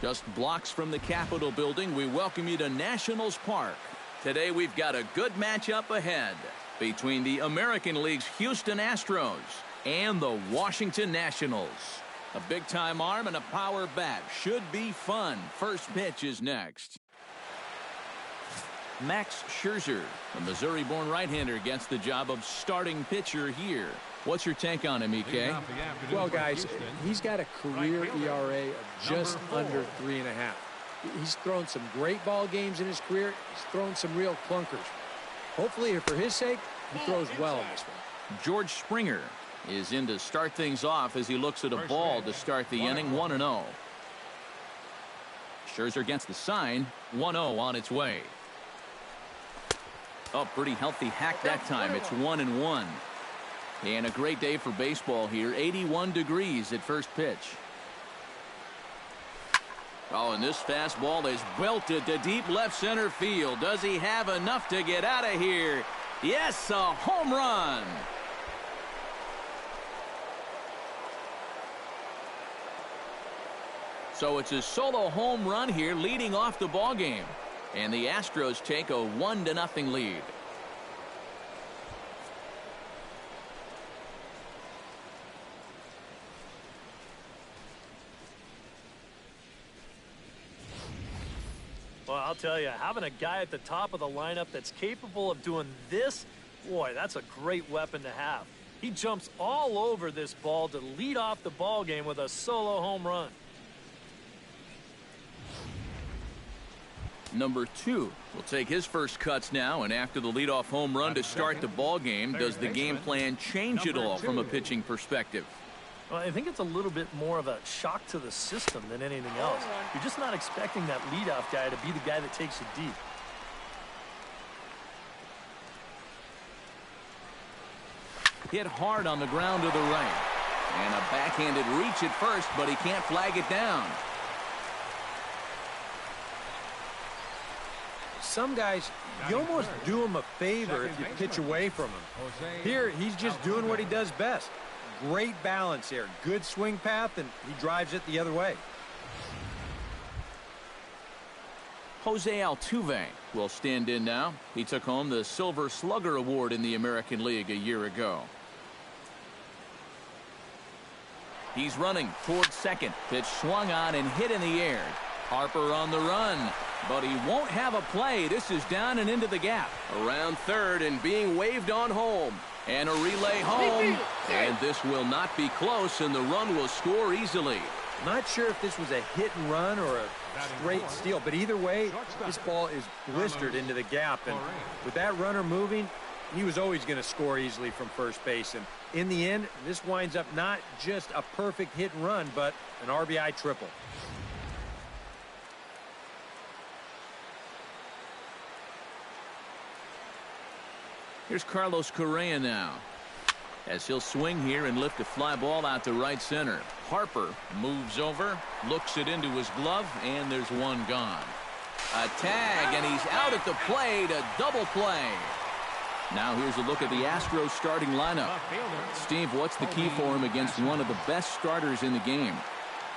Just blocks from the Capitol building, we welcome you to Nationals Park. Today we've got a good matchup ahead between the American League's Houston Astros and the Washington Nationals. A big-time arm and a power bat should be fun. First pitch is next. Max Scherzer, the Missouri-born right-hander, gets the job of starting pitcher here. What's your take on him, EK? Well, guys, he's got a career ERA of just under 3.5. He's thrown some great ball games in his career. He's thrown some real clunkers. Hopefully, for his sake, he throws well in this one. George Springer is in to start things off as he looks at a ball to start the inning. 1-0. Scherzer gets the sign. 1-0 on its way. Oh, pretty healthy hack that time. It's 1-1. And a great day for baseball here. 81 degrees at first pitch. Oh, and this fastball is belted to deep left center field. Does he have enough to get out of here? Yes, a home run. So it's a solo home run here leading off the ball game. And the Astros take a 1-0 lead. Well, I'll tell you, having a guy at the top of the lineup that's capable of doing this, boy, that's a great weapon to have. He jumps all over this ball to lead off the ball game with a solo home run. Number 2 will take his first cuts now, and after the leadoff home run to start the ball game, does the game plan change at all from a pitching perspective? Well, I think it's a little bit more of a shock to the system than anything else. You're just not expecting that leadoff guy to be the guy that takes it deep. Hit hard on the ground to the right. And a backhanded reach at first, but he can't flag it down. Some guys, you almost do him a favor if you pitch away from him. Here, he's just doing what he does best. Great balance here. Good swing path, and he drives it the other way. Jose Altuve will stand in now. He took home the Silver Slugger Award in the American League a year ago. He's running towards second. Pitch swung on and hit in the air. Harper on the run, but he won't have a play. This is down and into the gap. Around third and being waved on home. And a relay home. And this will not be close, and the run will score easily. Not sure if this was a hit and run or a straight steal, but either way, this ball is blistered into the gap. And with that runner moving, he was always going to score easily from first base. And in the end, this winds up not just a perfect hit and run, but an RBI triple. Here's Carlos Correa now, as he'll swing here and lift a fly ball out to right center. Harper moves over, looks it into his glove, and there's one gone. A tag, and he's out at the plate, a double play. Now here's a look at the Astros starting lineup. Steve, what's the key for him against one of the best starters in the game?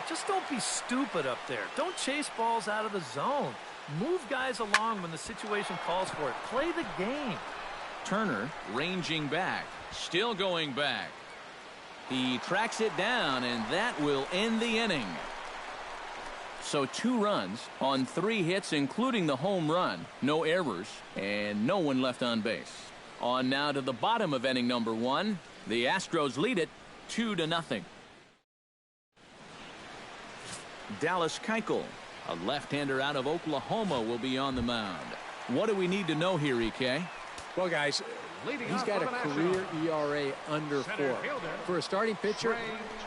Just don't be stupid up there. Don't chase balls out of the zone. Move guys along when the situation calls for it. Play the game. Turner ranging back, still going back. He tracks it down, and that will end the inning. So 2 runs on 3 hits, including the home run. No errors, and no one left on base. On now to the bottom of inning number 1. The Astros lead it 2-0. Dallas Keuchel, a left-hander out of Oklahoma, will be on the mound. What do we need to know here, EK? Well, guys, he's got a career ERA under 4. For a starting pitcher,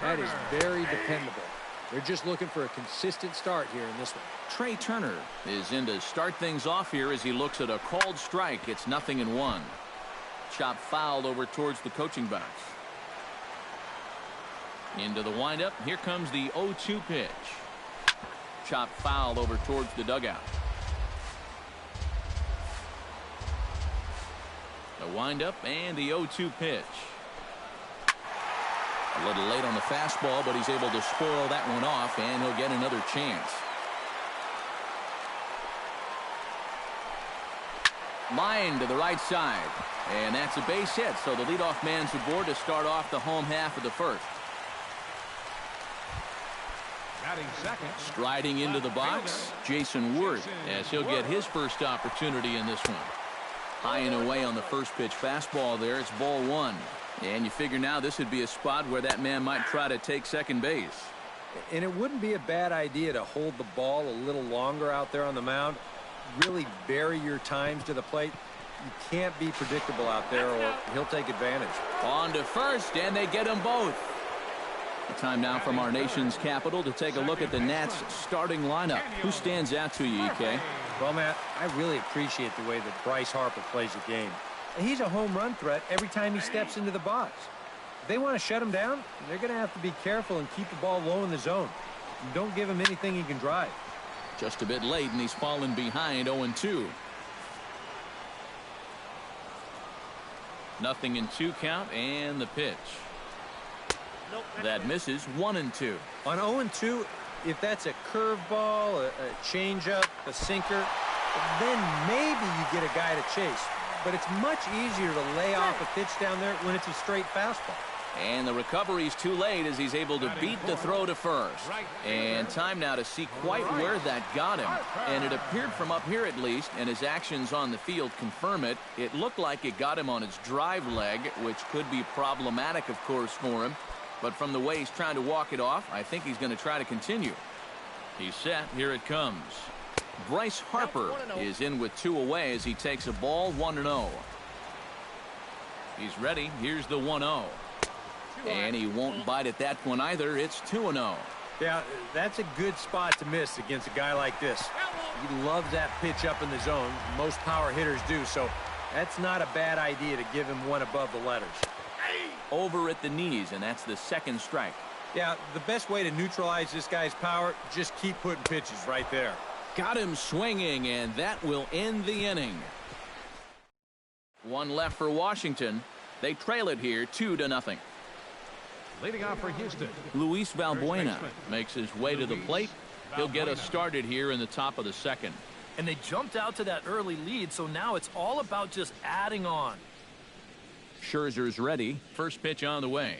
that is very dependable. They're just looking for a consistent start here in this one. Trey Turner is in to start things off here as he looks at a called strike. It's 0-1. Chop foul over towards the coaching box. Into the windup. Here comes the 0-2 pitch. Chop foul over towards the dugout. The windup and the 0-2 pitch. A little late on the fastball, but he's able to spoil that one off, and he'll get another chance. Line to the right side. And that's a base hit, so the leadoff man's aboard to start off the home half of the first. Striding into the box, Jason Worth, as he'll get his first opportunity in this one. High and away on the first pitch fastball there. It's ball one. And you figure now this would be a spot where that man might try to take second base. And it wouldn't be a bad idea to hold the ball a little longer out there on the mound. Really vary your times to the plate. You can't be predictable out there or he'll take advantage. On to first, and they get them both. Time now from our nation's capital to take a look at the Nats starting lineup. Who stands out to you, EK? Well, Matt, I really appreciate the way that Bryce Harper plays the game. And he's a home run threat every time he steps into the box. If they want to shut him down, they're going to have to be careful and keep the ball low in the zone. And don't give him anything he can drive. Just a bit late, and he's fallen behind 0-2. 0-2 count, and the pitch. That misses. 1-2. On 0-2, if that's a curveball, a changeup, a sinker, then maybe you get a guy to chase. But it's much easier to lay off a pitch down there when it's a straight fastball. And the recovery's too late as he's able to beat the throw to first. And time now to see quite where that got him. And it appeared from up here at least, and his actions on the field confirm it. It looked like it got him on his drive leg, which could be problematic, of course, for him. But from the way he's trying to walk it off, I think he's going to try to continue. He's set. Here it comes. Bryce Harper is in with 2 away as he takes a ball 1-0. He's ready. Here's the 1-0. And he won't bite at that one either. It's 2-0. Yeah, that's a good spot to miss against a guy like this. He loves that pitch up in the zone. Most power hitters do, so that's not a bad idea to give him one above the letters. Over at the knees, and that's the second strike. Yeah, the best way to neutralize this guy's power, just keep putting pitches right there. Got him swinging, and that will end the inning. One left for Washington. They trail it here 2-0. Leading off for Houston, Luis Valbuena makes his way to the plate. He'll get us started here in the top of the second. And they jumped out to that early lead, so now it's all about just adding on. Scherzer's ready. First pitch on the way.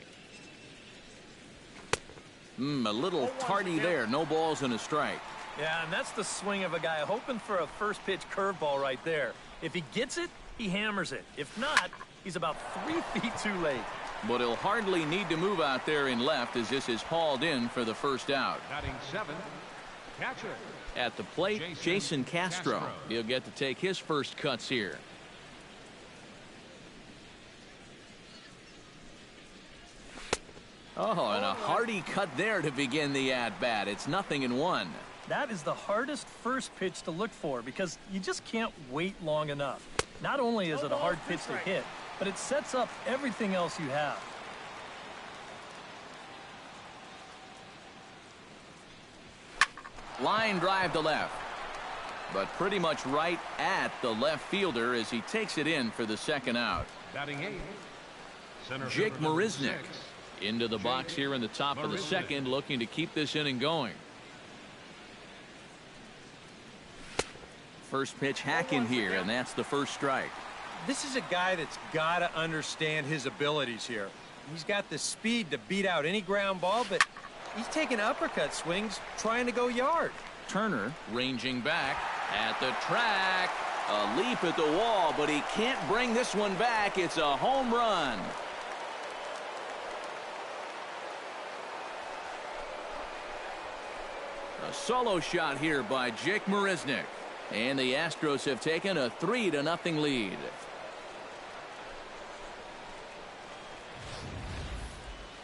A little tardy there. No balls and a strike. Yeah, and that's the swing of a guy hoping for a first pitch curveball right there. If he gets it, he hammers it. If not, he's about 3 feet too late. But he'll hardly need to move out there in left as this is hauled in for the first out. batting 7th, catcher. At the plate, Jason Castro. He'll get to take his first cuts here. Oh, and a hearty cut there to begin the at-bat. It's 0-1. That is the hardest first pitch to look for because you just can't wait long enough. Not only is it a hard pitch to hit, but it sets up everything else you have. Line drive to left. But pretty much right at the left fielder as he takes it in for the second out. Batting 8th, center Jake fielder, number Marisnik 6. into the box here in the top of the second, looking to keep this inning going. First pitch hack in here, and that's the first strike. This is a guy that's got to understand his abilities here. He's got the speed to beat out any ground ball, but he's taking uppercut swings trying to go yard. Turner ranging back at the track. A leap at the wall, but he can't bring this one back. It's a home run. A solo shot here by Jake Marisnik. And the Astros have taken a 3-0 lead.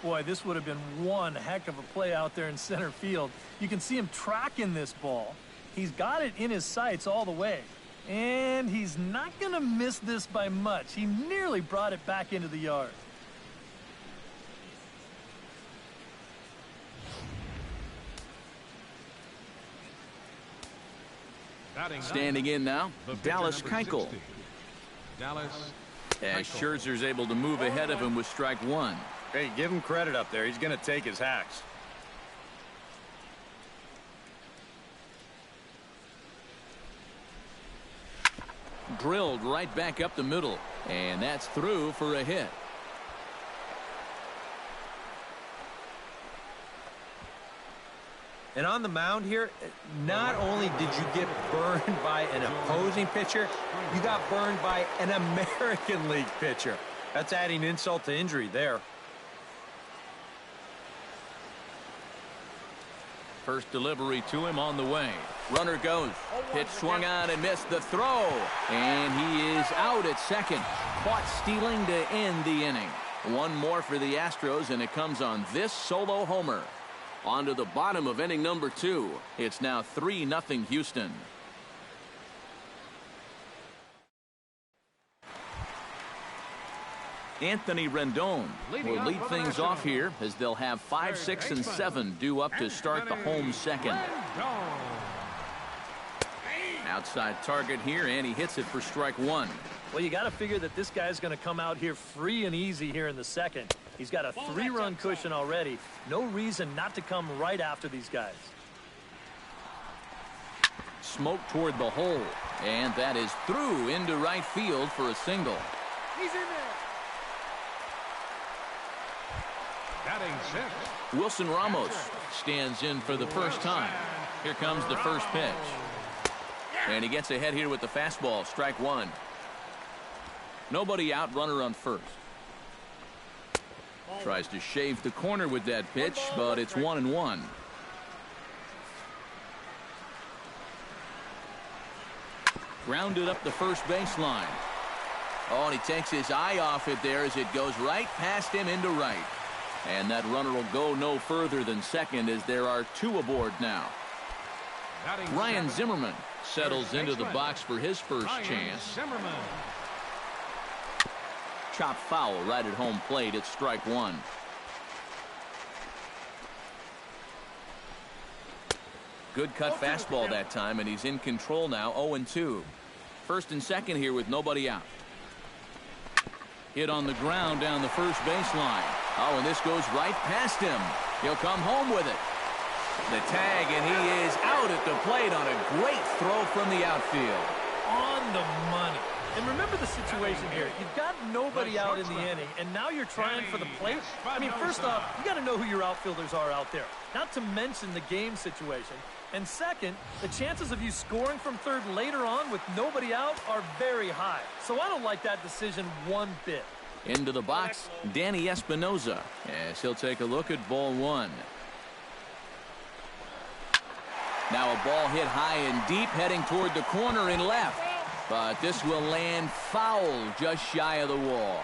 Boy, this would have been one heck of a play out there in center field. You can see him tracking this ball. He's got it in his sights all the way. And he's not going to miss this by much. He nearly brought it back into the yard. Standing in now, Dallas Keuchel. Dallas As Scherzer's able to move ahead of him with strike one. Hey, give him credit up there. He's going to take his hacks. drilled right back up the middle. And that's through for a hit. And on the mound here, not only did you get burned by an opposing pitcher, you got burned by an American League pitcher. That's adding insult to injury there. First delivery to him on the way. Runner goes. Pitch swung on and missed the throw. And he is out at second. Caught stealing to end the inning. One more for the Astros, and it comes on this solo homer. On to the bottom of inning number 2. It's now 3-0 Houston. Anthony Rendon will lead things off here as they'll have 5, 6, and 7 due up to start the home second. Outside target here, and he hits it for strike 1. Well, you got to figure that this guy's going to come out here free and easy here in the second. He's got a 3-run cushion already. No reason not to come right after these guys. Smoke toward the hole, and that is through into right field for a single. He's in there. Batting 6. Wilson Ramos stands in for the first time. Here comes the first pitch. And he gets ahead here with the fastball, strike 1. Nobody out, runner on first. Tries to shave the corner with that pitch, but it's 1-1. Grounded up the first baseline. Oh, and he takes his eye off it there as it goes right past him into right. And that runner will go no further than second as there are 2 aboard now. Ryan Zimmerman settles into the box for his first chance. Chop foul right at home plate. It's strike 1. Good cut fastball that time, and he's in control now. 0-2. First and second here with nobody out. Hit on the ground down the first baseline. Oh, and this goes right past him. He'll come home with it. The tag, and he is out at the plate on a great throw from the outfield. On the money. And remember the situation here. You've got nobody out in the inning, and now you're trying for the plate. I mean, first off, you got to know who your outfielders are out there, not to mention the game situation. And second, the chances of you scoring from third later on with nobody out are very high. So I don't like that decision one bit. Into the box, Danny Espinoza, as he'll take a look at ball 1. Now a ball hit high and deep, heading toward the corner and left. But this will land foul just shy of the wall.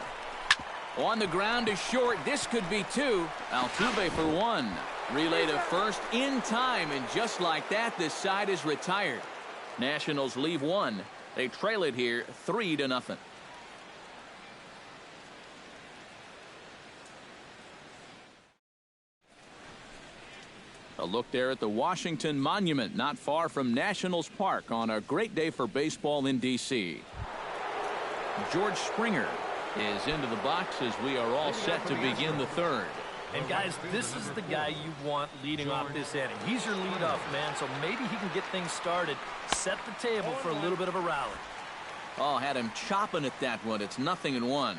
On the ground to short. This could be 2. Altuve for 1. Relay to first in time, and just like that, this side is retired. Nationals leave 1. They trail it here 3-0. A look there at the Washington Monument, not far from Nationals Park, on a great day for baseball in D.C. George Springer is into the box as we are all set to begin the third. And guys, this is the guy you want leading off this inning. He's your leadoff man, so maybe he can get things started, set the table for a little bit of a rally. Oh, had him chopping at that one. It's 0-1.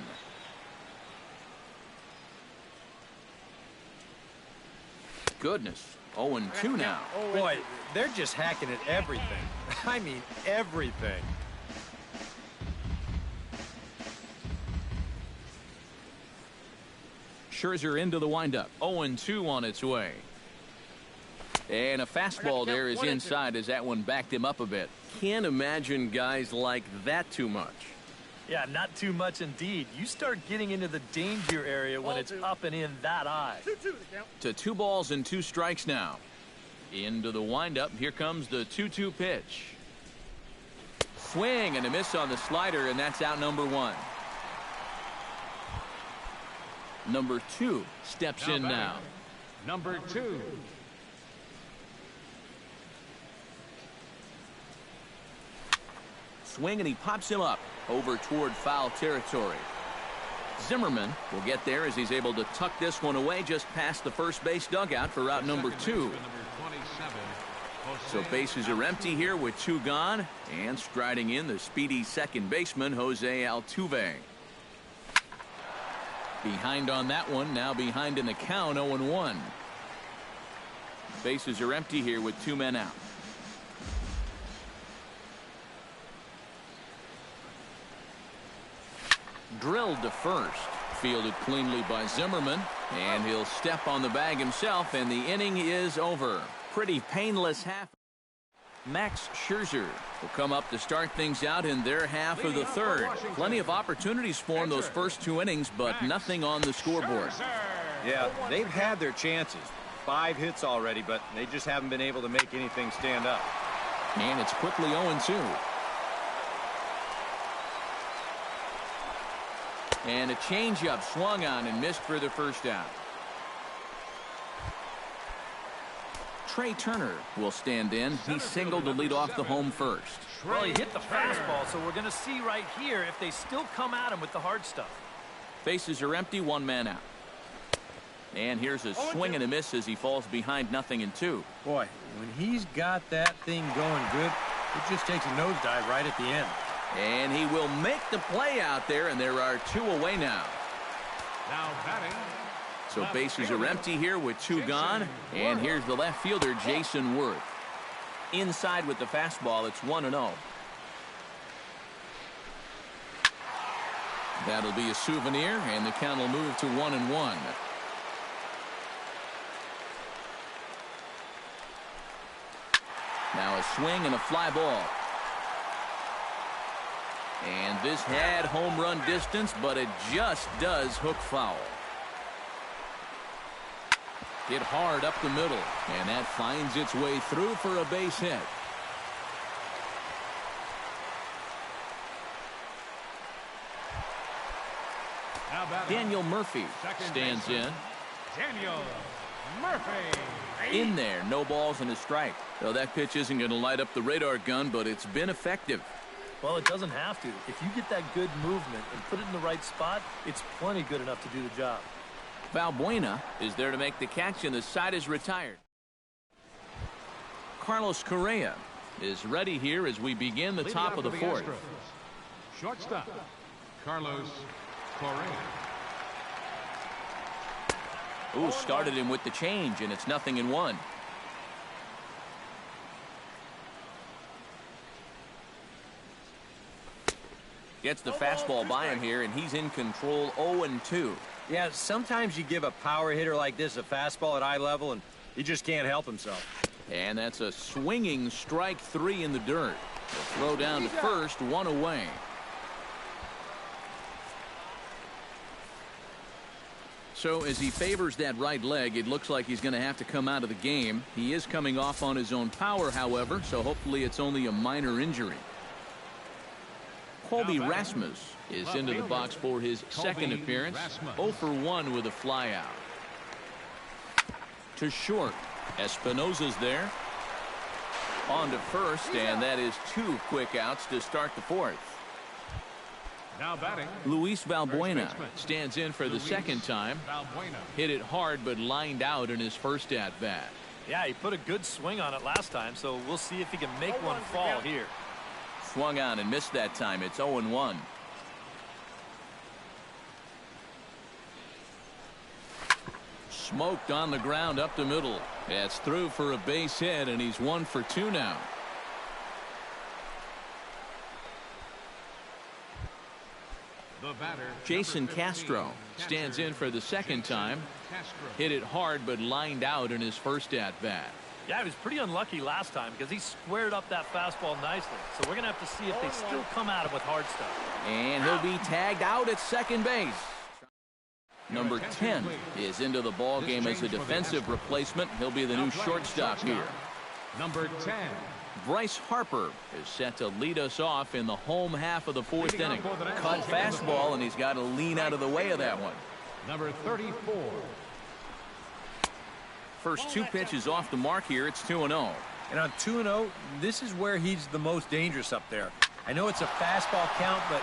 Goodness. 0-2 now. Boy, they're just hacking at everything. I mean, everything. Scherzer into the windup. 0-2 on its way. And a fastball there is inside as that one backed him up a bit. Can't imagine guys like that too much. Yeah, not too much indeed. You start getting into the danger area when it's up and in that high. To 2 balls and 2 strikes now. Into the windup. Here comes the 2-2 pitch. Swing and a miss on the slider, and that's out number 1. Number 2 steps in now. Number 2. Swing, and he pops him up over toward foul territory. Zimmerman will get there as he's able to tuck this one away just past the first base dugout for out number 2. So bases are empty here with 2 gone, and striding in the speedy second baseman Jose Altuve. Behind on that one, now behind in the count, 0-1. Bases are empty here with 2 men out. Drilled to first. Fielded cleanly by Zimmerman, and he'll step on the bag himself, and the inning is over. Pretty painless half. Max Scherzer will come up to start things out in their half of the third. Plenty of opportunities for him those first 2 innings, but nothing on the scoreboard. Yeah, they've had their chances. 5 hits already, but they just haven't been able to make anything stand up. And it's quickly 0-2. And a changeup swung on and missed for the first out. Trey Turner will stand in. He singled to lead off the home first. Well, he hit the fastball, so we're going to see right here if they still come at him with the hard stuff. Bases are empty, 1 man out. And here's a swing and a miss as he falls behind 0-2. Boy, when he's got that thing going good, it just takes a nosedive right at the end. And he will make the play out there, and there are 2 away now. Now batting. So bases are empty here with 2 gone. And here's the left fielder, Jason Worth. Inside with the fastball, it's 1-0. That'll be a souvenir, and the count will move to 1-1. Now a swing and a fly ball. And this had home run distance, but it just does hook foul. Hit hard up the middle, and that finds its way through for a base hit. Daniel Murphy stands in. Daniel Murphy. In there, no balls and a strike. Well, that pitch isn't going to light up the radar gun, but it's been effective. Well, it doesn't have to. If you get that good movement and put it in the right spot, it's plenty good enough to do the job. Valbuena is there to make the catch, and the side is retired. Carlos Correa is ready here as we begin the top of the fourth. Shortstop, Carlos Correa. Ooh, started him with the change, and it's 0-1. Gets the fastball by him here, and he's in control. 0-2. Yeah, sometimes you give a power hitter like this a fastball at eye level, and he just can't help himself. And that's a swinging strike 3 in the dirt. The throw down to first, 1 away. So as he favors that right leg, it looks like he's going to have to come out of the game. He is coming off on his own power, however, so hopefully it's only a minor injury. Colby Rasmus is into the box for his second appearance. 0 for 1 with a fly out. To short. Espinosa's there. On to first, and that is 2 quick outs to start the fourth. Now batting, Luis Valbuena stands in for the second time. Hit it hard, but lined out in his first at-bat. Yeah, he put a good swing on it last time, so we'll see if he can make one fall here. Swung on and missed that time. It's 0-1. Smoked on the ground up the middle. That's through for a base hit, and he's 1 for 2 now. Jason Castro stands in for the second time. Hit it hard, but lined out in his first at-bat. Yeah, he was pretty unlucky last time because he squared up that fastball nicely. So we're going to have to see if they still come at him with hard stuff. And he'll be tagged out at second base. Number 10 is into the ball game as a defensive replacement. He'll be the new shortstop here. Number 10. Bryce Harper is set to lead us off in the home half of the fourth inning. Cut fastball, and he's got to lean out of the way of that one. Number 34. First 2 pitches off the mark here. It's 2-0. And on 2-0, this is where he's the most dangerous up there. I know it's a fastball count, but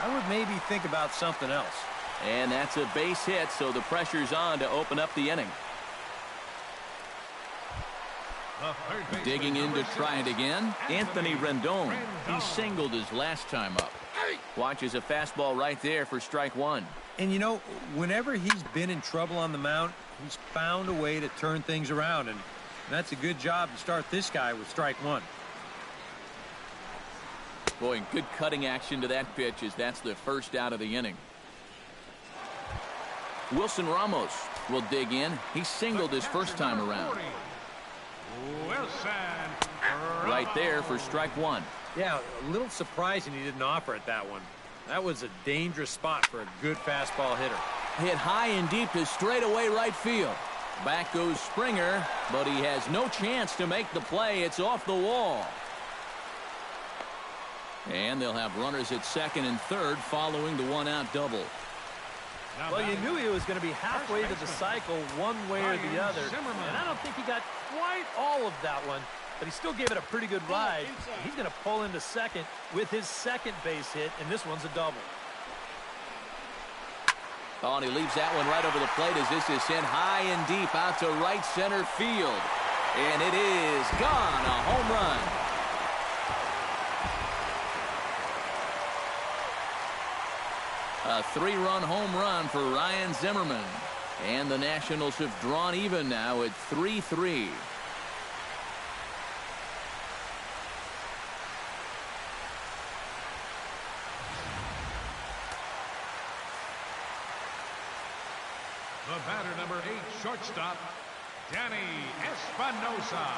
I would maybe think about something else. And that's a base hit, so the pressure's on to open up the inning. Digging in to try it again, Anthony Rendon. He singled his last time up. Watches a fastball right there for strike one. And, you know, whenever he's been in trouble on the mound, he's found a way to turn things around. And that's a good job to start this guy with strike one. Boy, good cutting action to that pitch as that's the first out of the inning. Wilson Ramos will dig in. He singled his first time around. Right there for strike one. Yeah, a little surprising he didn't offer it that one. That was a dangerous spot for a good fastball hitter. Hit high and deep to straightaway right field. Back goes Springer, but he has no chance to make the play. It's off the wall. And they'll have runners at second and third following the one-out double. Well, you knew he was going to be halfway to the cycle one way or the other. And I don't think he got quite all of that one, but he still gave it a pretty good ride. He's going to pull into second with his second base hit, and this one's a double. Oh, and he leaves that one right over the plate as this is sent high and deep out to right center field. And it is gone, a home run. A three-run home run for Ryan Zimmerman. And the Nationals have drawn even now at 3-3. The batter, number 8, shortstop, Danny Espinosa.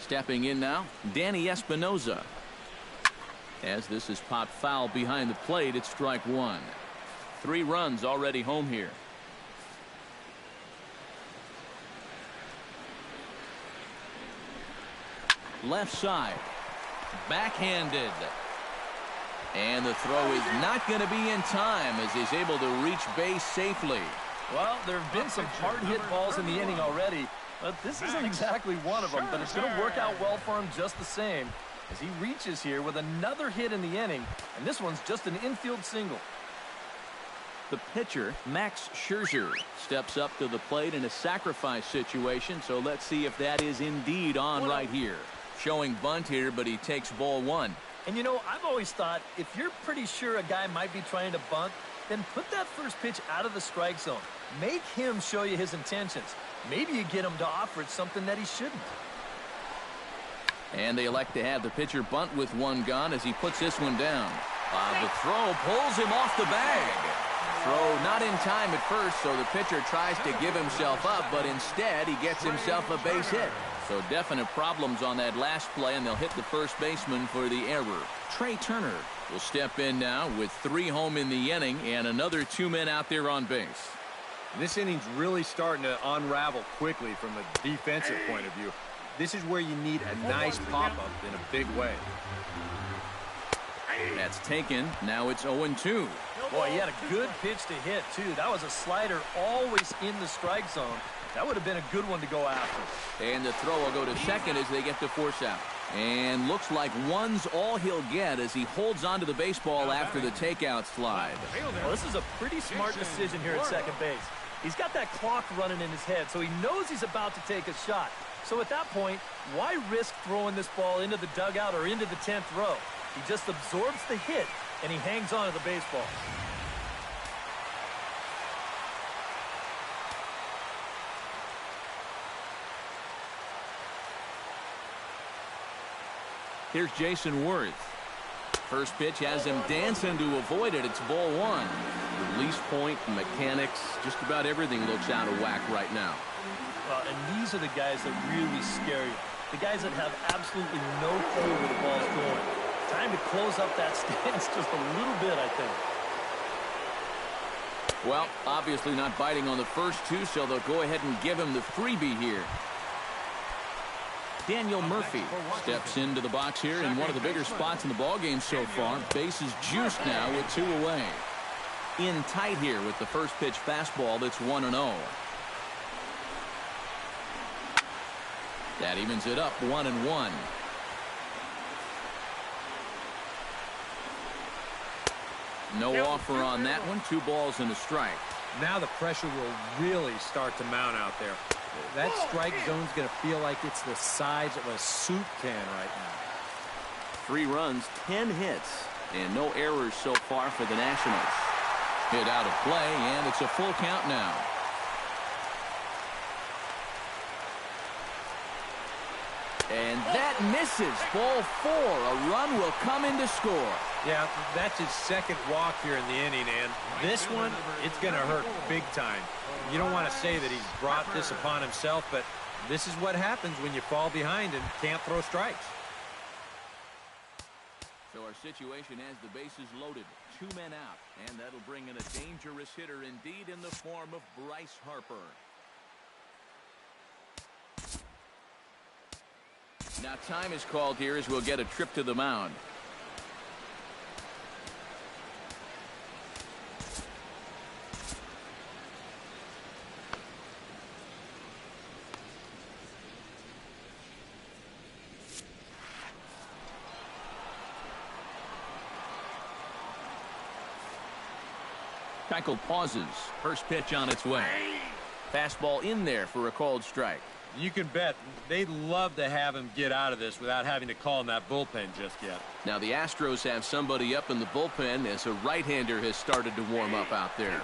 Stepping in now, Danny Espinosa. As this is popped foul behind the plate, it's strike one. 3 runs already home here. Left side. Backhanded. And the throw is not going to be in time as he's able to reach base safely. Well, there have been some hard-hit balls in the inning already, but this isn't exactly one of them, but it's going to work out well for him just the same as he reaches here with another hit in the inning, and this one's just an infield single. The pitcher, Max Scherzer, steps up to the plate in a sacrifice situation, so let's see if that is indeed on right here. Showing bunt here, but he takes ball one. And you know, I've always thought if you're pretty sure a guy might be trying to bunt, then put that first pitch out of the strike zone. Make him show you his intentions. Maybe you get him to offer it something that he shouldn't. And they elect to have the pitcher bunt with one gone as he puts this one down. The throw pulls him off the bag. Throw not in time at first, so the pitcher tries to give himself up, but instead he gets himself a base hit. So definite problems on that last play, and they'll hit the first baseman for the error. Trey Turner will step in now with 3 home in the inning and another 2 men out there on base. This inning's really starting to unravel quickly from a defensive point of view. This is where you need a nice pop-up in a big way. That's taken. Now it's 0-2. Boy, he had a good pitch to hit, too. That was a slider always in the strike zone. That would have been a good one to go after. And the throw will go to second as they get the force out. And looks like one's all he'll get as he holds onto the baseball after the takeout slide. Well, this is a pretty smart decision here at second base. He's got that clock running in his head, so he knows he's about to take a shot. So at that point, why risk throwing this ball into the dugout or into the 10th row? He just absorbs the hit, and he hangs on to the baseball. Here's Jason Worth. First pitch has him dancing to avoid it. It's ball one. Release point, mechanics, just about everything looks out of whack right now. Well, and these are the guys that really scare you. The guys that have absolutely no clue where the ball's going. Time to close up that stance just a little bit, I think. Well, obviously not biting on the first two, so they'll go ahead and give him the freebie here. Daniel Murphy steps into the box here in one of the bigger spots in the ballgame so far. Bases juiced now with 2 away. In tight here with the first pitch fastball that's 1-0. That evens it up 1-1. No offer on that one. 2 balls and a strike. Now the pressure will really start to mount out there. That strike zone's going to feel like it's the size of a soup can right now. 3 runs, 10 hits, and no errors so far for the Nationals. Hit out of play, and it's a full count now. And that misses. Ball 4. A run will come in to score. Yeah, that's his second walk here in the inning, and this one, it's going to hurt big time. You don't want to say that he's brought this upon himself, but this is what happens when you fall behind and can't throw strikes. So our situation has the bases loaded. 2 men out, and that'll bring in a dangerous hitter indeed in the form of Bryce Harper. Now time is called here as we'll get a trip to the mound. Keuchel pauses. First pitch on its way. Fastball in there for a called strike. You can bet they'd love to have him get out of this without having to call in that bullpen just yet. Now the Astros have somebody up in the bullpen as a right-hander has started to warm up out there.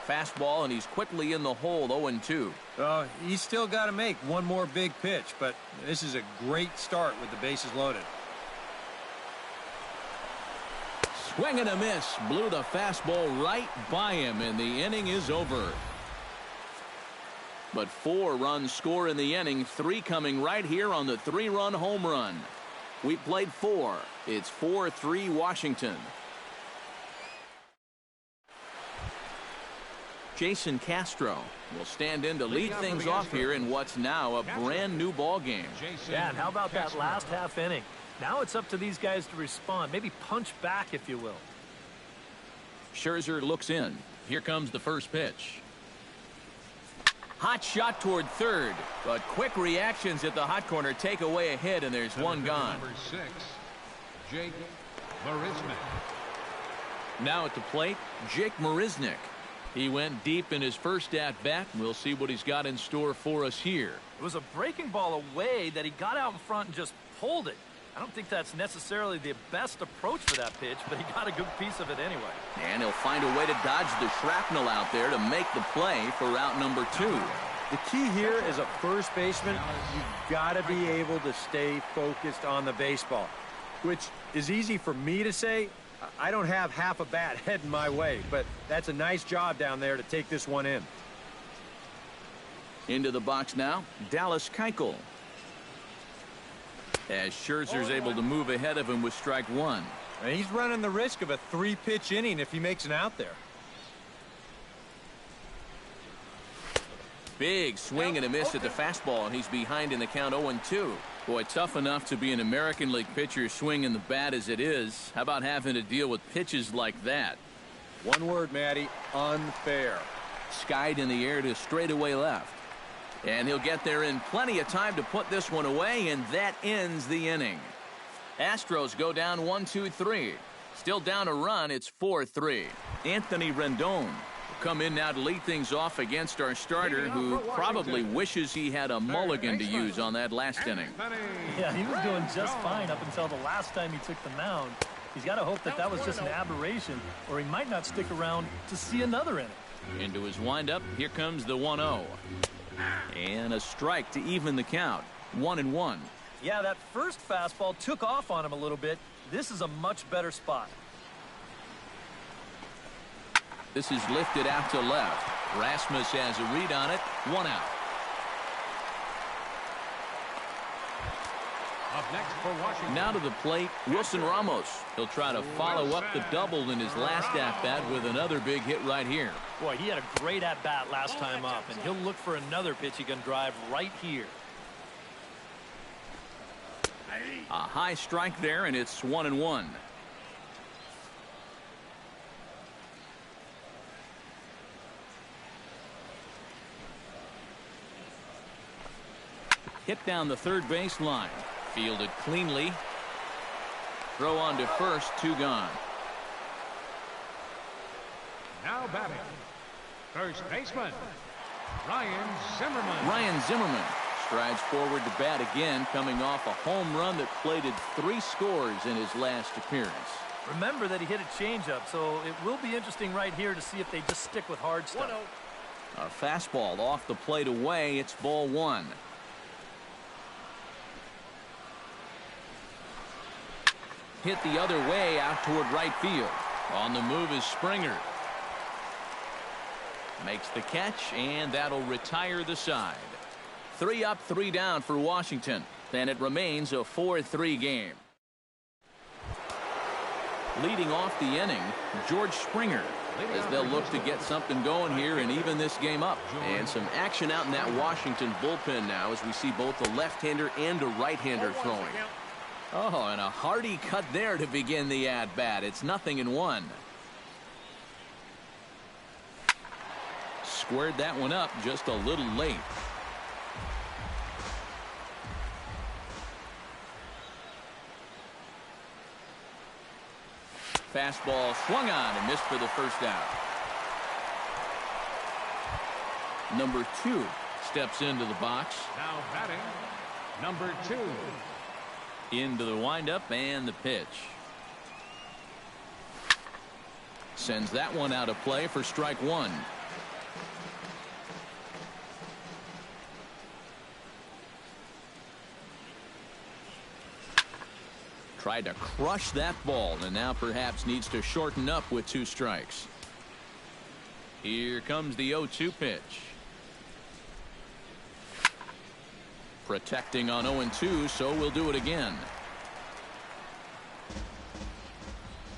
Fastball, and he's quickly in the hole, 0-2. He's still got to make one more big pitch, but this is a great start with the bases loaded. Swing and a miss. Blew the fastball right by him, and the inning is over. But 4 runs score in the inning, 3 coming right here on the 3-run home run. We played 4. It's 4-3 Washington. Jason Castro will stand in to lead things off here in what's now a brand new ball game. Yeah, and how about that last half inning? Now it's up to these guys to respond, maybe punch back, if you will. Scherzer looks in. Here comes the first pitch. Hot shot toward third, but quick reactions at the hot corner take away a hit, and there's one gone. Number 6, Jake Marisnick. Now at the plate, Jake Marisnick. He went deep in his first at-bat. We'll see what he's got in store for us here. It was a breaking ball away that he got out in front and just pulled it. I don't think that's necessarily the best approach for that pitch, but he got a good piece of it anyway. And he'll find a way to dodge the shrapnel out there to make the play for route number 2. The key here as a first baseman, you've got to be able to stay focused on the baseball, which is easy for me to say. I don't have half a bat heading my way, but that's a nice job down there to take this one in. Into the box now, Dallas Keuchel. As Scherzer's able to move ahead of him with strike 1. And he's running the risk of a 3-pitch inning if he makes an out there. Big swing and a miss at the fastball, and he's behind in the count 0-2. Boy, tough enough to be an American League pitcher swinging the bat as it is. How about having to deal with pitches like that? One word, Matty, unfair. Skied in the air to straightaway left. And he'll get there in plenty of time to put this one away, and that ends the inning. Astros go down 1-2-3. Still down a run, it's 4-3. Anthony Rendon will come in now to lead things off against our starter, who probably wishes he had a mulligan to use on that last inning. Yeah, he was doing just fine up until the last time he took the mound. He's got to hope that that was just an aberration, or he might not stick around to see another inning. Into his windup, here comes the 1-0. And a strike to even the count. 1-1. Yeah, that first fastball took off on him a little bit. This is a much better spot. This is lifted out to left. Rasmus has a read on it. 1 out. Up next for Washington. Now to the plate, Wilson Ramos. He'll try to follow up the double in his last at-bat with another big hit right here. Boy, he had a great at-bat last time up, and he'll look for another pitch he can drive right here. A high strike there, and it's 1-1. Hit down the third base line. Fielded cleanly. Throw on to first, 2 gone. Now batting, first baseman, Ryan Zimmerman. Ryan Zimmerman strides forward to bat again, coming off a home run that plated 3 scores in his last appearance. Remember that he hit a changeup, so it will be interesting right here to see if they just stick with hard stuff. A fastball off the plate away. It's ball 1. Hit the other way out toward right field. On the move is Springer. Makes the catch, and that'll retire the side. 3 up, 3 down for Washington. Then it remains a 4-3 game. Leading off the inning, George Springer, as they'll look to get something going here and even this game up. And some action out in that Washington bullpen now as we see both a left-hander and a right-hander throwing. Oh, and a hearty cut there to begin the at-bat. It's 0-1. Squared that one up just a little late. Fastball swung on and missed for the first out. Number 2 steps into the box. Now batting, number 2. Into the windup and the pitch. Sends that one out of play for strike 1. Tried to crush that ball and now perhaps needs to shorten up with 2 strikes. Here comes the 0-2 pitch. Protecting on 0-2, so we'll do it again.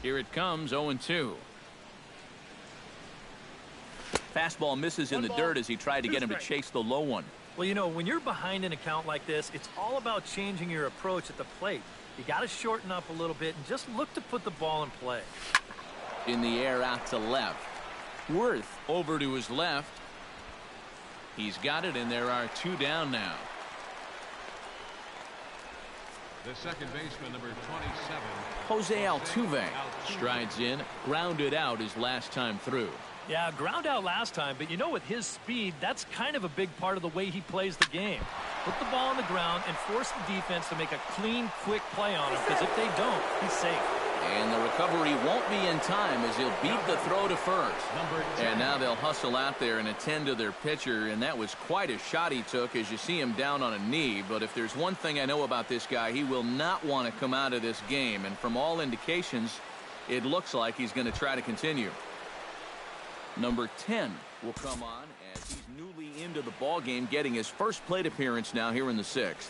Here it comes, 0-2. Fastball misses in the dirt as he tried to get him to chase the low one. Well, you know, when you're behind an account like this, it's all about changing your approach at the plate. You got to shorten up a little bit and just look to put the ball in play. In the air out to left. Worth over to his left. He's got it, and there are 2 down now. The second baseman, number 27. Jose Altuve strides in, grounded out his last time through. Yeah, ground out last time, but you know, with his speed, that's kind of a big part of the way he plays the game. Put the ball on the ground and force the defense to make a clean, quick play on him, because if they don't, he's safe. And the recovery won't be in time as he'll beat the throw to first. And now they'll hustle out there and attend to their pitcher, and that was quite a shot he took as you see him down on a knee. But if there's one thing I know about this guy, he will not want to come out of this game. And from all indications, it looks like he's going to try to continue. Number 10 will come on as he's newly into the ball game, getting his first plate appearance now here in the 6th.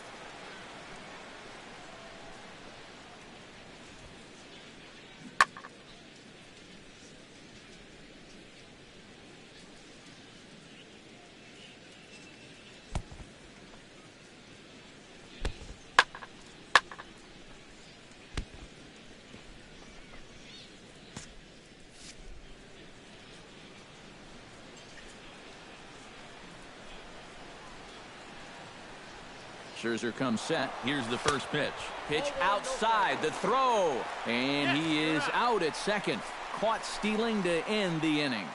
Scherzer comes set. Here's the first pitch. Pitch outside, the throw. And he is out at second. Caught stealing to end the inning.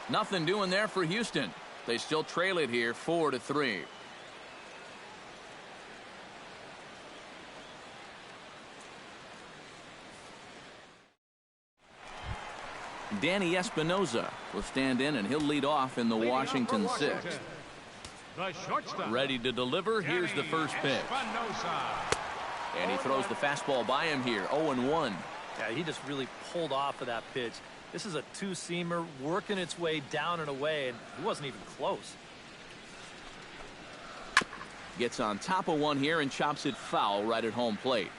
Nothing doing there for Houston. They still trail it here 4-3. Danny Espinoza will stand in, and he'll lead off in the Washington sixth. Ready to deliver. Here's the first pitch. And he throws the fastball by him here. 0-1. Yeah, he just really pulled off of that pitch. This is a two-seamer working its way down and away, and he wasn't even close. Gets on top of one here and chops it foul right at home plate.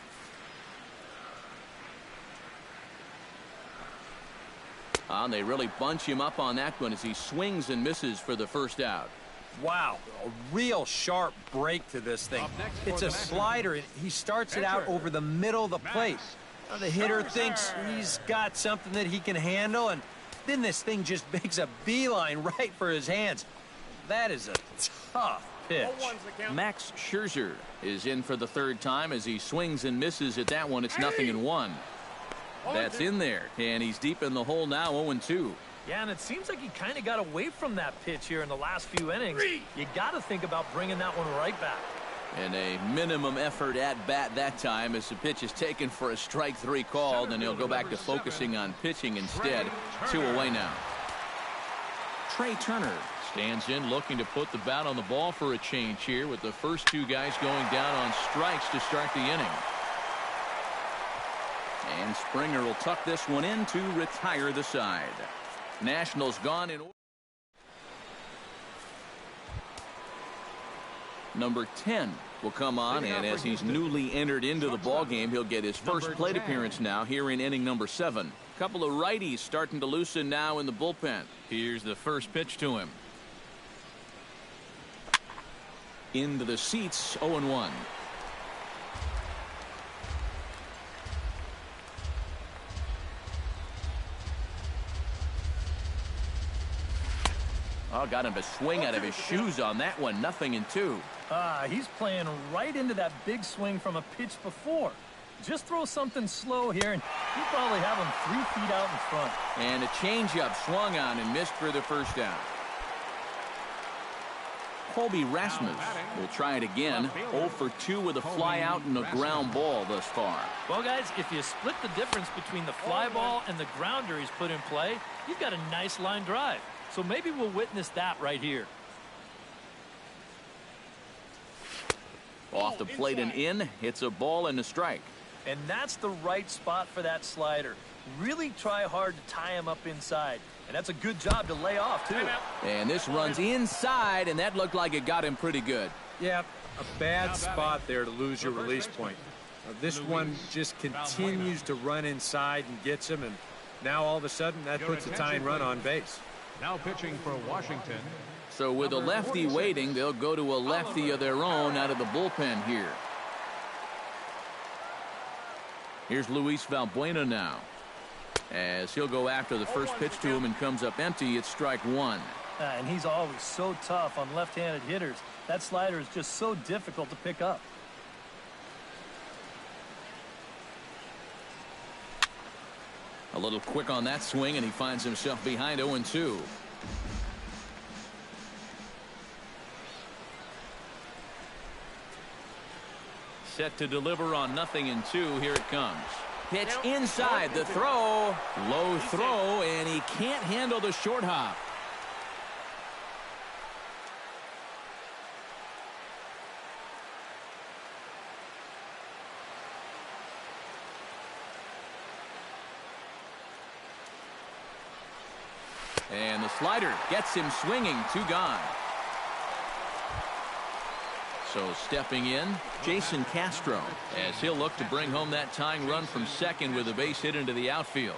They really bunch him up on that one as he swings and misses for the first out. Wow, a real sharp break to this thing. It's a slider, and he starts it out over the middle of the plate. Now, the hitter thinks he's got something that he can handle, and then this thing just makes a beeline right for his hands. That is a tough pitch. Max Scherzer is in for the third time as he swings and misses at that one. It's 0-1. That's in there, and he's deep in the hole now, 0-2. Yeah, and it seems like he kind of got away from that pitch here in the last few innings. You got to think about bringing that one right back. And a minimum effort at bat that time as the pitch is taken for a strike three call. Then he'll go back to focusing on pitching instead. 2 away now. Trey Turner stands in, looking to put the bat on the ball for a change here, with the first two guys going down on strikes to start the inning. And Springer will tuck this one in to retire the side. Nationals gone in order. Number 10 will come on, and as he's newly entered into the ball game, he'll get his first plate appearance now here in inning number 7. Couple of righties starting to loosen now in the bullpen. Here's the first pitch to him. Into the seats, 0-1. Oh, got him to swing out of his shoes on that one. 0-2. He's playing right into that big swing from a pitch before. Just throw something slow here, and you probably have him 3 feet out in front. And a changeup swung on and missed for the first out. Colby Rasmus will try it again. 0 for 2 with a fly out and a ground ball thus far. Well, guys, if you split the difference between the fly ball and the grounder he's put in play, you've got a nice line drive. So maybe we'll witness that right here. Off the plate and in. Hits a ball and a strike. And that's the right spot for that slider. Really try hard to tie him up inside. And that's a good job to lay off, too. And this runs inside, and that looked like it got him pretty good. Yeah, a bad spot there to lose your release point. This one just continues to run inside and gets him, and now all of a sudden that puts a tying run on base. Now pitching for Washington. So with a lefty waiting, they'll go to a lefty of their own out of the bullpen here. Here's Luis Valbuena now, as he'll go after the first pitch to him and comes up empty. It's strike 1. And he's always so tough on left-handed hitters. That slider is just so difficult to pick up. A little quick on that swing, and he finds himself behind 0-2. Set to deliver on 0-2. Here it comes. Pitch inside, the throw. Low throw, and he can't handle the short hop. And the slider gets him swinging. 2 gone. So stepping in, Jason Castro, as he'll look to bring home that tying run from second with a base hit into the outfield.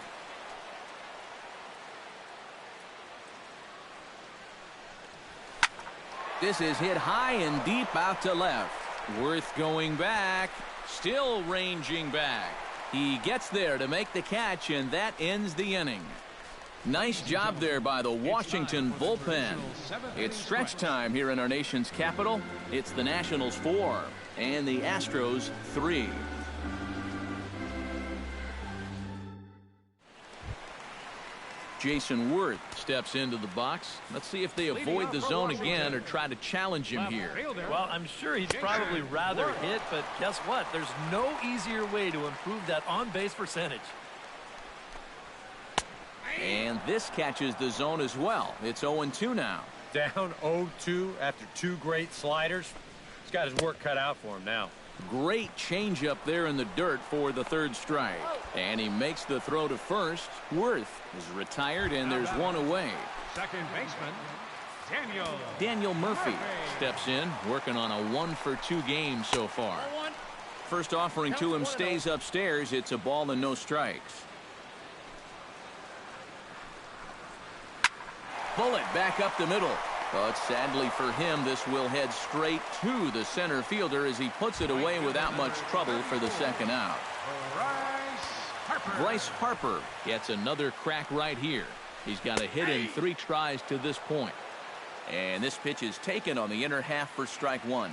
This is hit high and deep out to left. Worth going back. Still ranging back. He gets there to make the catch, and that ends the inning. Nice job there by the Washington bullpen. It's stretch time here in our nation's capital. It's the Nationals 4 and the Astros 3. Jason Worth steps into the box. Let's see if they avoid the zone again or try to challenge him here. Well, I'm sure he'd probably rather hit, but guess what? There's no easier way to improve that on-base percentage. And this catches the zone as well. It's 0-2 now. Down 0-2 after 2 great sliders. He's got his work cut out for him now. Great changeup there in the dirt for the 3rd strike. And he makes the throw to first. Worth is retired, and there's one away. Second baseman, Daniel Murphy steps in, working on a 1-for-2 game so far. First offering to him stays upstairs. It's a ball and no strikes. Bullet back up the middle. But sadly for him, this will head straight to the center fielder as he puts it away without much trouble for the 2nd out. Bryce Harper gets another crack right here. He's got a hit in 3 tries to this point. And this pitch is taken on the inner half for strike 1.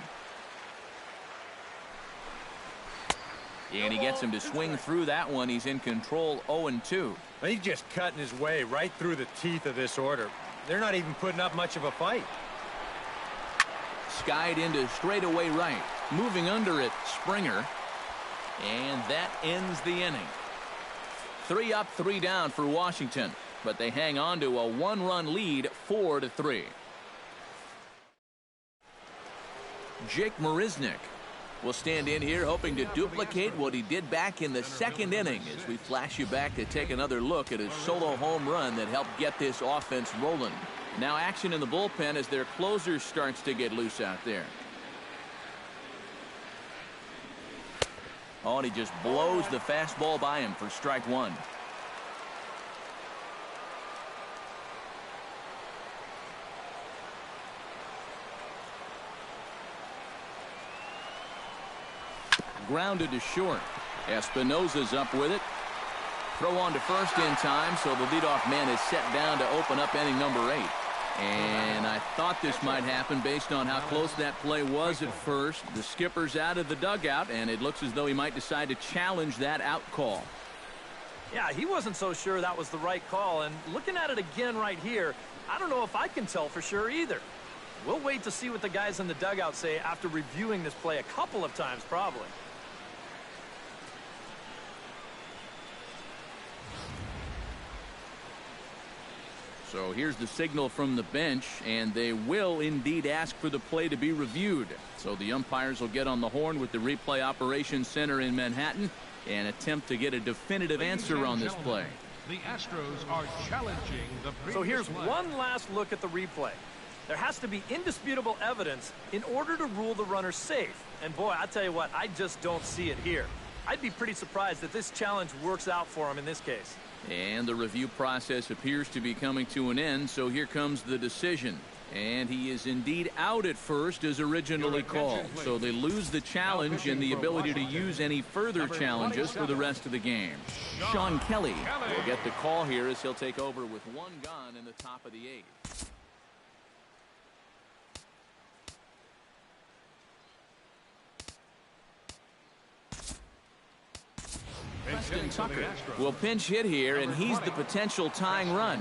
And he gets him to swing through that one. He's in control 0-2. He's just cutting his way right through the teeth of this order. They're not even putting up much of a fight. Skied into straightaway right. Moving under it, Springer. And that ends the inning. 3 up, 3 down for Washington. But they hang on to a 1-run lead, 4-3. Jake Marisnick will stand in here hoping to duplicate what he did back in the 2nd inning as we flash you back to take another look at his solo home run that helped get this offense rolling. Now action in the bullpen as their closer starts to get loose out there. Oh, and he just blows the fastball by him for strike 1. Grounded to short. Espinosa's up with it. Throw on to first in time, so the leadoff man is set down to open up inning number 8. And I thought this might happen based on how close that play was at first. The skipper's out of the dugout, and it looks as though he might decide to challenge that out call. Yeah, he wasn't so sure that was the right call, and looking at it again right here, I don't know if I can tell for sure either. We'll wait to see what the guys in the dugout say after reviewing this play a couple of times probably. So here's the signal from the bench, and they will indeed ask for the play to be reviewed. So the umpires will get on the horn with the replay operations center in Manhattan and attempt to get a definitive answer on this play. The Astros are challenging the So here's one last look at the replay. There has to be indisputable evidence in order to rule the runner safe. And boy, I tell you what, I just don't see it here. I'd be pretty surprised if this challenge works out for him in this case. And the review process appears to be coming to an end, so here comes the decision. And he is indeed out at first as originally called. So they lose the challenge and the ability to use any further challenges for the rest of the game. Sean Kelly will get the call here as he'll take over with 1 gone in the top of the 8th. Preston Tucker will pinch hit here, and he's the potential tying run.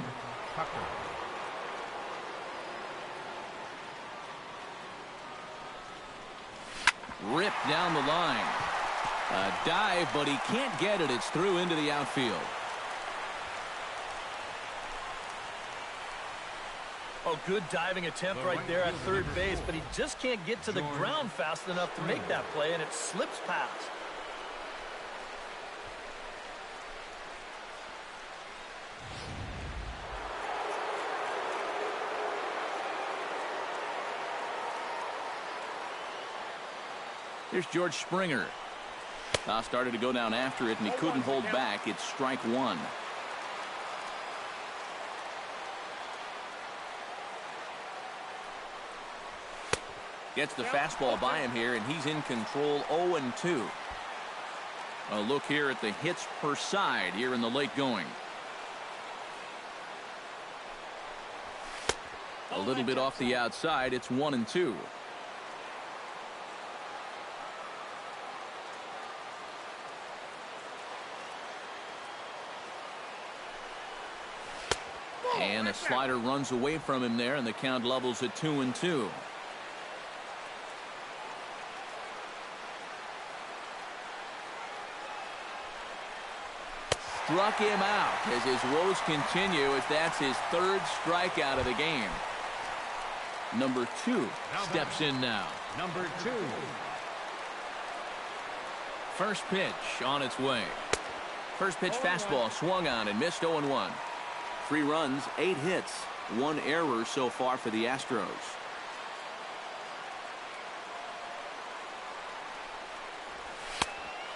Ripped down the line. A dive, but he can't get it. It's through into the outfield. Oh, good diving attempt right there at third base, but he just can't get to the ground fast enough to make that play, and it slips past. Here's George Springer. Started to go down after it, and he couldn't hold back. It's strike 1. Gets the fastball by him here, and he's in control 0-2. A look here at the hits per side here in the late going. A little bit off the outside. It's 1-2. And a slider runs away from him there, and the count levels at 2-2. Struck him out as his woes continue, as that's his third strikeout of the game. Number 2 steps in now. Number 2. First pitch on its way. First pitch fastball swung on and missed. 0-1. 3 runs, 8 hits, 1 error so far for the Astros.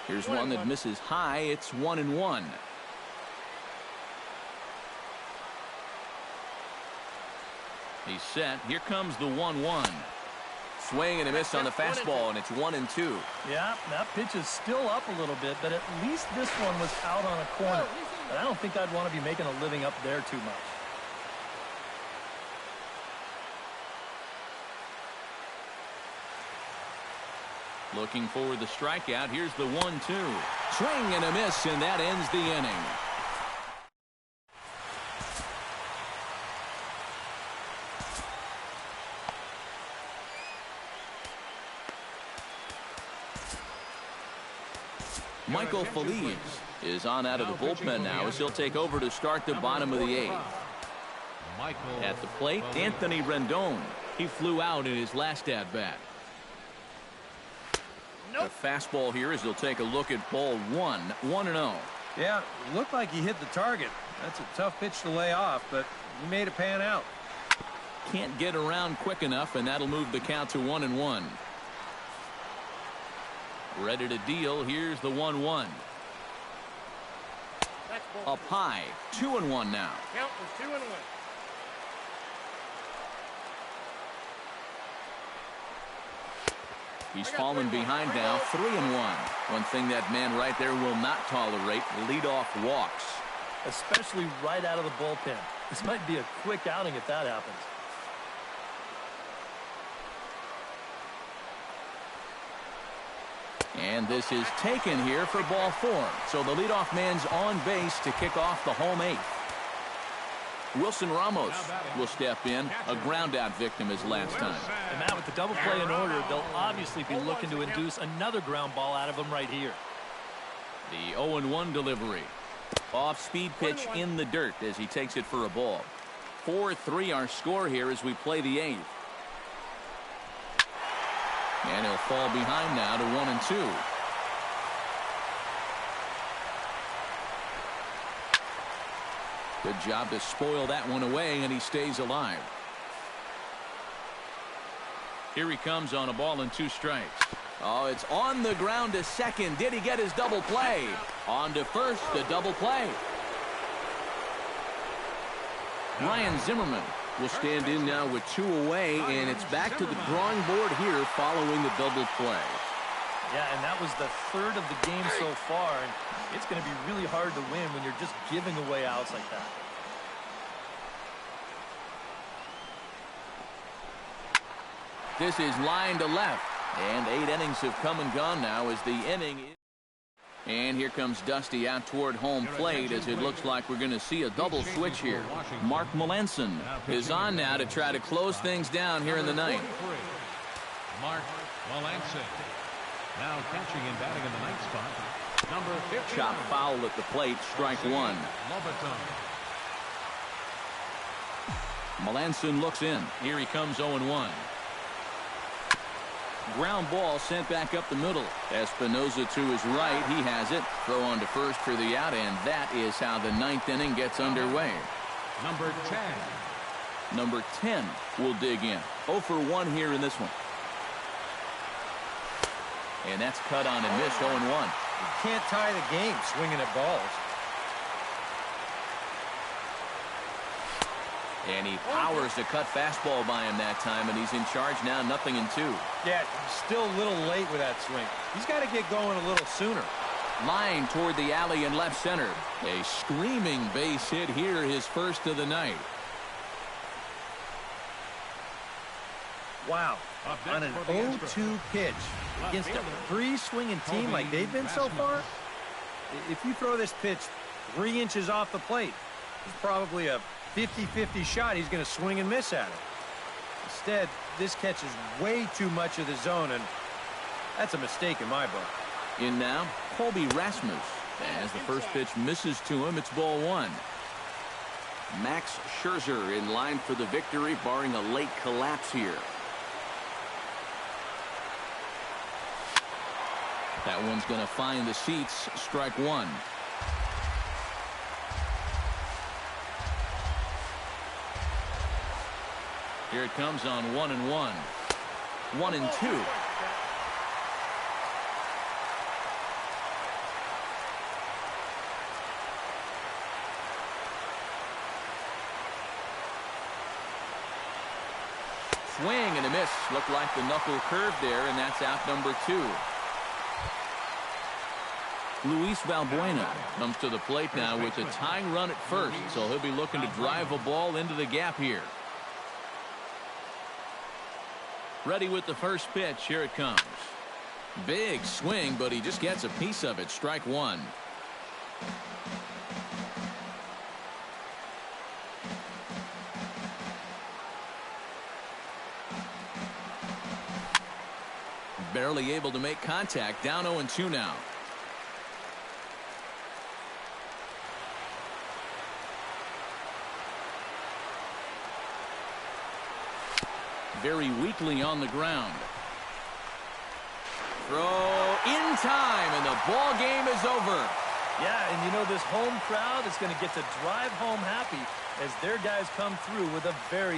Here's one that misses high. It's 1-1. He's set. Here comes the 1-1. Swing and a miss on the fastball, and it's 1-2. Yeah, that pitch is still up a little bit, but at least this one was out on a corner. But I don't think I'd want to be making a living up there too much. Looking for the strikeout. Here's the 1-2. Swing and a miss, and that ends the inning. Michael Feliz is on out of the bullpen now as he'll take over to start the bottom of the 8th. At the plate, Anthony Rendon. He flew out in his last at-bat. A fastball here as he'll take a look at ball 1. 1-0. Yeah, looked like he hit the target. That's a tough pitch to lay off, but he made it pan out. Can't get around quick enough, and that'll move the count to 1-1. Ready to deal. Here's the 1-1. Up high. 2-1 now. Count was 2-1. He's fallen behind now. 3-1. One thing that man right there will not tolerate: leadoff walks. Especially right out of the bullpen. This might be a quick outing if that happens. And this is taken here for ball 4. So the leadoff man's on base to kick off the home 8th. Wilson Ramos will step in. A ground-out victim his last time. And Matt, with the double play in order, they'll obviously be looking to induce another ground ball out of him right here. The 0-1 delivery. Off-speed pitch in the dirt as he takes it for a ball. 4-3 our score here as we play the 8th. And he'll fall behind now to 1-2. Good job to spoil that one away, and he stays alive. Here he comes on a ball and 2 strikes. Oh, it's on the ground to second. Did he get his double play? On to first, the double play. Ryan Zimmerman will stand in now with 2 away, and it's back to the drawing board here following the double play. Yeah, and that was the 3rd of the game so far, and it's going to be really hard to win when you're just giving away outs like that. This is line to left, and 8 innings have come and gone now as the inning is. And here comes Dusty out toward home plate as it looks like we're going to see a double switch here. Mark Melanson is on now to try to close things down here in the 9th. Mark Melanson now catching and batting in the 9th spot. Number 50. Chop foul at the plate, strike 1. Melanson looks in. Here he comes 0-1. Ground ball sent back up the middle. Espinosa to his right. He has it. Throw on to first for the out, and that is how the 9th inning gets underway. Number 10. Number 10 will dig in. 0 for 1 here in this one. And that's cut on and missed. 0-1. You can't tie the game swinging at balls. And he powers the cut fastball by him that time, and he's in charge now, 0-2. Yeah, still a little late with that swing. He's got to get going a little sooner. Line toward the alley in left center. A screaming base hit here, his first of the night. Wow, on an 0-2 pitch against a free-swinging team like they've been so far, if you throw this pitch 3 inches off the plate, it's probably a 50-50 shot he's going to swing and miss at it. Instead, this catches way too much of the zone, and that's a mistake in my book. In now, Colby Rasmus. As the first pitch misses to him, it's ball 1. Max Scherzer in line for the victory, barring a late collapse here. That one's going to find the seats. Strike 1. Here it comes on 1-1. 1-2. Swing and a miss. Looked like the knuckle curve there, and that's out number 2. Luis Valbuena comes to the plate now with a tying run at first, so he'll be looking to drive a ball into the gap here. Ready with the first pitch. Here it comes. Big swing, but he just gets a piece of it. Strike 1. Barely able to make contact. Down 0-2 now. Very weakly on the ground. Throw in time, and the ball game is over. Yeah, and you know, this home crowd is going to get to drive home happy as their guys come through with a very